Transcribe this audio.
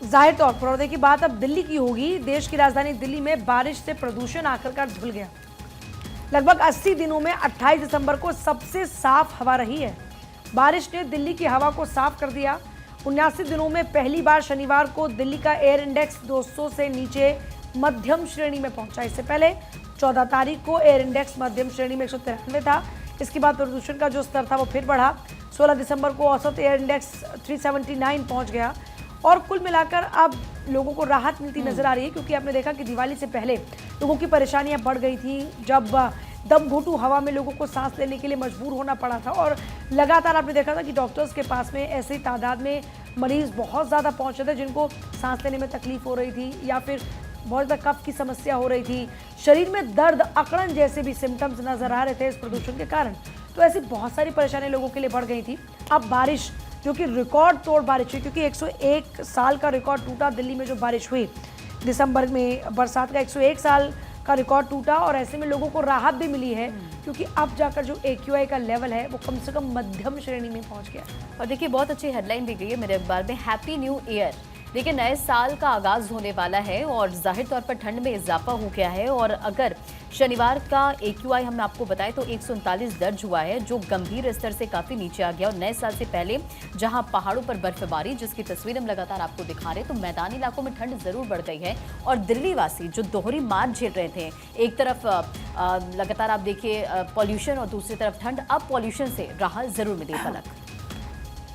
जाहिर तौर पर, और देखिए बात अब दिल्ली की होगी। देश की राजधानी दिल्ली में बारिश से प्रदूषण आखिरकार धुल गया। लगभग 80 दिनों में 28 दिसंबर को सबसे साफ हवा रही है। बारिश ने दिल्ली की हवा को साफ कर दिया। 79 दिनों में पहली बार शनिवार को दिल्ली का एयर इंडेक्स 200 से नीचे मध्यम श्रेणी में पहुंचा। इससे पहले 14 तारीख को एयर इंडेक्स मध्यम श्रेणी में 193 था। इसके बाद प्रदूषण का जो स्तर था वो फिर बढ़ा। 16 दिसंबर को औसत एयर इंडेक्स 379 पहुंच गया। और कुल मिलाकर अब लोगों को राहत मिलती नजर आ रही है, क्योंकि आपने देखा कि दिवाली से पहले लोगों की परेशानियां बढ़ गई थी, जब दम घुटू हवा में लोगों को सांस लेने के लिए मजबूर होना पड़ा था। और लगातार आपने देखा था कि डॉक्टर्स के पास में ऐसी तादाद में मरीज बहुत ज़्यादा पहुंचे थे जिनको सांस लेने में तकलीफ हो रही थी, या फिर बहुत ज़्यादा कफ की समस्या हो रही थी, शरीर में दर्द, अकड़न जैसे भी सिम्टम्स नजर आ रहे थे इस प्रदूषण के कारण। तो ऐसी बहुत सारी परेशानियां लोगों के लिए बढ़ गई थी। अब बारिश, जो कि रिकॉर्ड तोड़ बारिश हुई, क्योंकि 101 साल का रिकॉर्ड टूटा दिल्ली में जो बारिश हुई दिसंबर में, बरसात का 101 साल का रिकॉर्ड टूटा। और ऐसे में लोगों को राहत भी मिली है, क्योंकि अब जाकर जो AQI का लेवल है वो कम से कम मध्यम श्रेणी में पहुंच गया। और देखिए बहुत अच्छी हेडलाइन दी गई है मेरे अखबार में, हैप्पी न्यू ईयर। देखिए नए साल का आगाज होने वाला है और जाहिर तौर पर ठंड में इजाफा हो गया है। और अगर शनिवार का AQI हम आपको बताएं तो 139 दर्ज हुआ है, जो गंभीर स्तर से काफी नीचे आ गया। और नए साल से पहले जहां पहाड़ों पर बर्फबारी, जिसकी तस्वीर हम लगातार आपको दिखा रहे हैं, तो मैदानी इलाकों में ठंड जरूर बढ़ गई है। और दिल्ली वासी जो दोहरी मार झेल रहे थे, एक तरफ लगातार आप देखिए पॉल्यूशन और दूसरी तरफ ठंड, अब पॉल्यूशन से राहत जरूर मिली पलक।